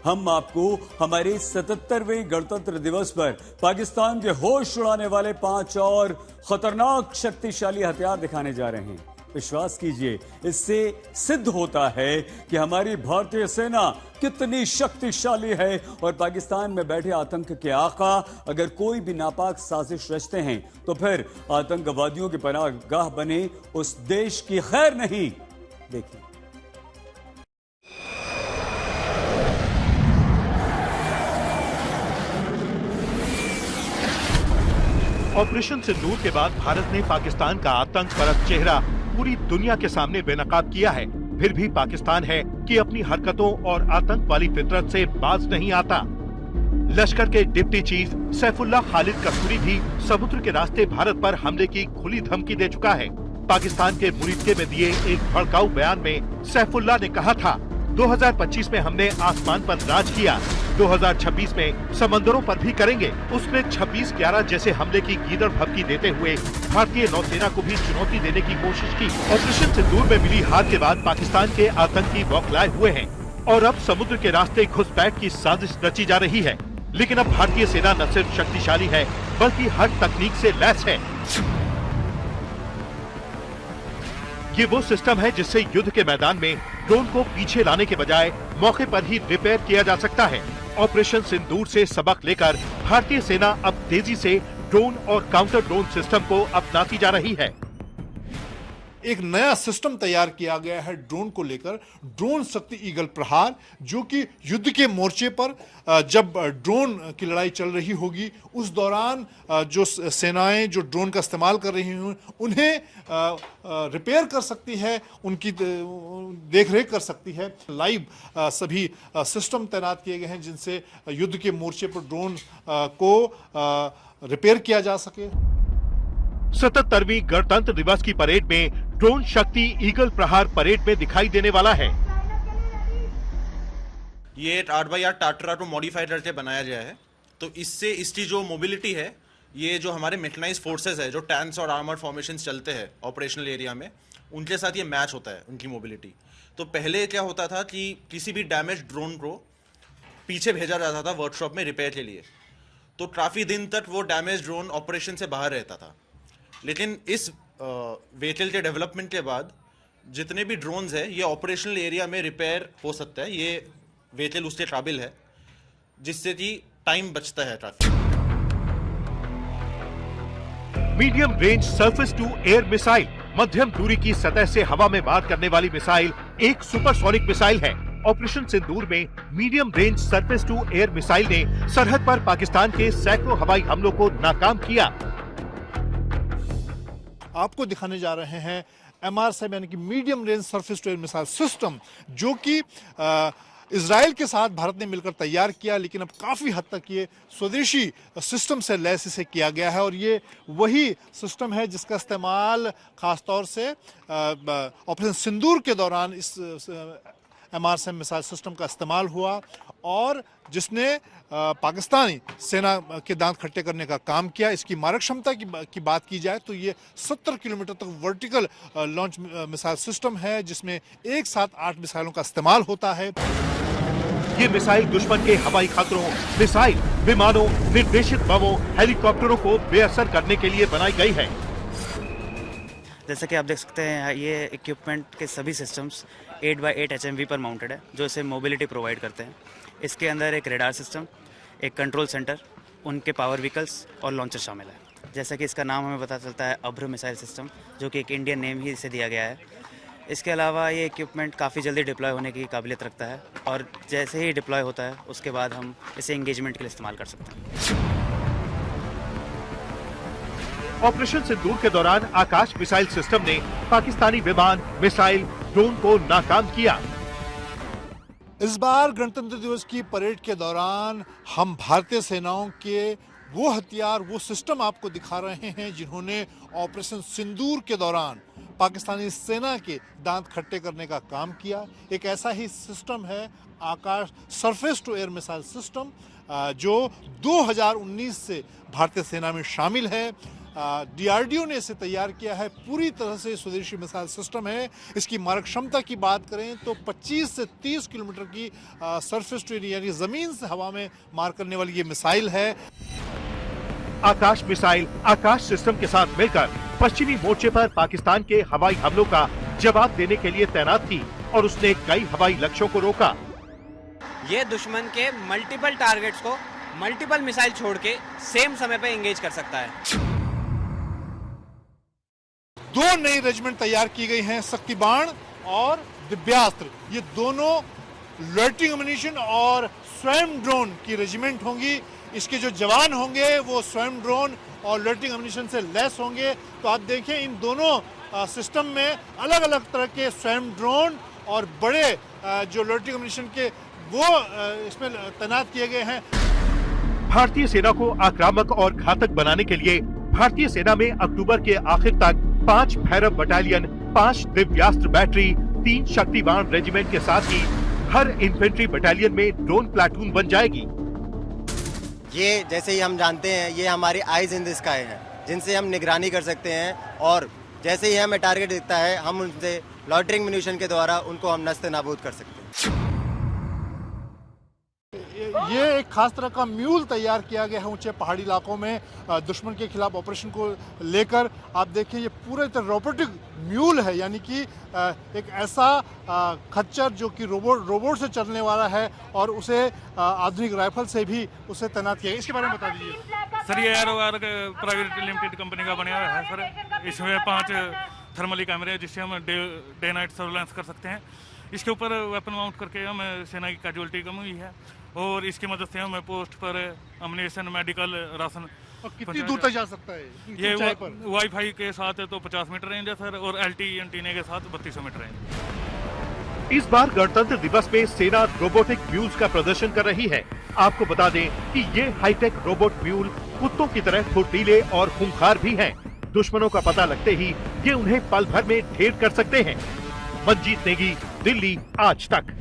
हम आपको हमारे 77वें गणतंत्र दिवस पर पाकिस्तान के होश उड़ाने वाले 5 और खतरनाक शक्तिशाली हथियार दिखाने जा रहे हैं। विश्वास कीजिए, इससे सिद्ध होता है कि हमारी भारतीय सेना कितनी शक्तिशाली है और पाकिस्तान में बैठे आतंक के आका अगर कोई भी नापाक साजिश रचते हैं तो फिर आतंकवादियों की पनाहगाह बने उस देश की खैर नहीं। देखिए, ऑपरेशन सिंदूर के बाद भारत ने पाकिस्तान का आतंक परस्त चेहरा पूरी दुनिया के सामने बेनकाब किया है। फिर भी पाकिस्तान है कि अपनी हरकतों और आतंक वाली फितरत से बाज नहीं आता। लश्कर के डिप्टी चीफ सैफुल्लाह खालिद कस्तूरी भी समुद्र के रास्ते भारत पर हमले की खुली धमकी दे चुका है। पाकिस्तान के मुरीदके में दिए एक भड़काऊ बयान में सैफुल्लाह ने कहा था, 2025 में हमने आसमान पर राज किया, 2026 में समंदरों पर भी करेंगे। उसने 26/11 जैसे हमले की गीदड़ भभकी देते हुए भारतीय नौसेना को भी चुनौती देने की कोशिश की। ऑपरेशन सिंदूर में मिली हार के बाद पाकिस्तान के आतंकी बौखलाए हुए हैं और अब समुद्र के रास्ते घुसपैठ की साजिश रची जा रही है। लेकिन अब भारतीय सेना न सिर्फ शक्तिशाली है बल्कि हर तकनीक से लैस है। ये वो सिस्टम है जिससे युद्ध के मैदान में ड्रोन को पीछे लाने के बजाय मौके पर ही रिपेयर किया जा सकता है। ऑपरेशन सिंदूर से सबक लेकर भारतीय सेना अब तेजी से ड्रोन और काउंटर ड्रोन सिस्टम को अपनाती जा रही है। एक नया सिस्टम तैयार किया गया है ड्रोन को लेकर, ड्रोन शक्ति ईगल प्रहार, जो कि युद्ध के मोर्चे पर जब ड्रोन की लड़ाई चल रही होगी उस दौरान जो सेनाएं जो ड्रोन का इस्तेमाल कर रही हैं उन्हें रिपेयर कर सकती है, उनकी देखरेख कर सकती है। लाइव सभी सिस्टम तैनात किए गए हैं जिनसे युद्ध के मोर्चे पर ड्रोन को रिपेयर किया जा सके। 77वीं गणतंत्र दिवस की परेड में ड्रोन शक्ति ईगल प्रहार परेड में दिखाई देने वाला है। ये 8x8 टाटरा मॉडिफाइड करके बनाया गया है, तो इससे इसकी जो मोबिलिटी है, ये जो हमारे मेकनाइज्ड फोर्सेस है, जो टैंक्स और आर्मर फॉर्मेशंस चलते हैं ऑपरेशनल एरिया में, उनके साथ ये मैच होता है उनकी मोबिलिटी। तो पहले क्या होता था कि किसी भी डैमेज ड्रोन को पीछे भेजा जाता था वर्कशॉप में रिपेयर के लिए, तो काफ़ी दिन तक वो डैमेज ड्रोन ऑपरेशन से बाहर रहता था। लेकिन इस व्हीकल के डेवलपमेंट के बाद जितने भी ड्रोन्स हैं ये ऑपरेशनल एरिया में रिपेयर हो सकता है। ये व्हीकल उसके काबिल है, जिससे कि टाइम बचता है काफी। Medium range surface to air missile, मध्यम दूरी की सतह से हवा में वार करने वाली मिसाइल एक सुपरसोनिक मिसाइल है। ऑपरेशन सिंदूर में medium range surface to air missile ने सरहद पर पाकिस्तान के सैकड़ों हवाई हमलों को नाकाम किया। आपको दिखाने जा रहे हैं MR7 यानी कि medium range surface to air missile system, जो कि इजराइल के साथ भारत ने मिलकर तैयार किया, लेकिन अब काफ़ी हद तक ये स्वदेशी सिस्टम से लैस इसे किया गया है। और ये वही सिस्टम है जिसका इस्तेमाल खासतौर से ऑपरेशन सिंदूर के दौरान इस MR7 मिसाइल सिस्टम का इस्तेमाल हुआ और जिसने पाकिस्तानी सेना के दांत खट्टे करने का काम किया। इसकी मारक क्षमता की बात की जाए तो ये 70 किलोमीटर तक वर्टिकल लॉन्च मिसाइल सिस्टम है, जिसमें एक साथ 8 मिसाइलों का इस्तेमाल होता है। ये मिसाइल दुश्मन के हवाई खतरों, मिसाइल, विमानों, निर्देशित बमों, हेलीकॉप्टरों को बेअसर करने के लिए बनाई गई है। जैसा कि आप देख सकते हैं, ये इक्विपमेंट के सभी सिस्टम्स 8x8 HMV पर माउंटेड है, जो इसे मोबिलिटी प्रोवाइड करते हैं। इसके अंदर एक रेडार सिस्टम, एक कंट्रोल सेंटर, उनके पावर व्हीकल्स और लॉन्चर शामिल है। जैसा कि इसका नाम हमें पता चलता है, अभ्र मिसाइल सिस्टम, जो कि एक इंडियन नेम ही इसे दिया गया है। इसके अलावा ये इक्विपमेंट काफ़ी जल्दी डिप्लॉय होने की काबिलियत रखता है और जैसे ही डिप्लॉय होता है उसके बाद हम इसे एंगेजमेंट के लिए इस्तेमाल कर सकते हैं। ऑपरेशन सिंदूर के दौरान आकाश मिसाइल सिस्टम ने पाकिस्तानी विमान, मिसाइल, ड्रोन को नाकाम किया। इस बार गणतंत्र दिवस की परेड के दौरान हम भारतीय सेनाओं के वो हथियार, वो सिस्टम आपको दिखा रहे हैं जिन्होंने ऑपरेशन सिंदूर के दौरान पाकिस्तानी सेना के दांत खट्टे करने का काम किया। एक ऐसा ही सिस्टम है Akash surface to air missile system, जो 2019 से भारतीय सेना में शामिल है। DRDO ने इसे तैयार किया है। पूरी तरह से स्वदेशी मिसाइल सिस्टम है। इसकी मारक क्षमता की बात करें तो 25 से 30 किलोमीटर की सरफेस टू एयर यानी जमीन से हवा में मार करने वाली ये मिसाइल है। आकाश मिसाइल आकाश सिस्टम के साथ मिलकर पश्चिमी मोर्चे पर पाकिस्तान के हवाई हमलों का जवाब देने के लिए तैनात थी और उसने कई हवाई लक्ष्यों को रोका। ये दुश्मन के मल्टीपल टारगेट्स को मल्टीपल मिसाइल छोड़ के सेम समय पे एंगेज कर सकता है। 2 नई रेजिमेंट तैयार की गई हैं, शक्ति बाण और दिव्यास्त्र। ये दोनों लॉइटरिंग एम्युनिशन और स्वयं ड्रोन की रेजिमेंट होंगी। इसके जो जवान होंगे वो स्वयं ड्रोन और लॉइटरिंग एम्युनिशन से लैस होंगे। तो आप देखें इन दोनों सिस्टम में अलग अलग तरह के स्वयं ड्रोन और बड़े जो लॉइटरिंग एम्युनिशन के वो इसमें तैनात किए गए हैं। भारतीय सेना को आक्रामक और घातक बनाने के लिए भारतीय सेना में अक्टूबर के आखिर तक 5 Bhairav battalion, 5 Divyastra battery, 3 Shaktibaan regiment के साथ ही हर इन्फेंट्री बटालियन में ड्रोन प्लाटून बन जाएगी। ये जैसे ही हम जानते हैं ये हमारी आइज इन द स्काई है, जिनसे हम निगरानी कर सकते हैं और जैसे ही हमें टारगेट दिखता है हम उनसे लॉइटरिंग म्यूनिशन के द्वारा उनको हम नस्ते नाबूद कर सकते हैं। ये एक खास तरह का म्यूल तैयार किया गया है ऊंचे पहाड़ी इलाकों में दुश्मन के खिलाफ ऑपरेशन को लेकर। आप देखिए ये पूरे तरह रोबोटिक म्यूल है, यानी कि एक ऐसा खच्चर जो कि रोबोट से चलने वाला है और उसे आधुनिक राइफल से भी उसे तैनात किया गया। इसके बारे में बता दीजिए सर। ये एरोवार प्राइवेट लिमिटेड कंपनी का बना हुआ है सर। इसमें 5 थर्मली कैमरे हैं जिससे हम डे नाइट सर्वेलेंस कर सकते हैं। इसके ऊपर वेपन माउंट करके हम सेना की कैजुअलिटी कम हुई है और इसकी मदद से हम पोस्ट पर अम्युनिशन, मेडिकल, राशन। और कितनी दूर तक जा सकता है ये वाईफाई के साथ तो 50 मीटर रेंज है सर और LTE एंटीने के साथ 3200 मीटर रेंज। इस बार गणतंत्र दिवस में सेना रोबोटिक म्यूल्स का प्रदर्शन कर रही है। आपको बता दें कि ये हाईटेक रोबोट म्यूल कुत्तों की तरह फुर्तीले और खूंखार भी हैं। दुश्मनों का पता लगते ही ये उन्हें पल भर में ढेर कर सकते हैं। मंजीत नेगी, दिल्ली आज तक।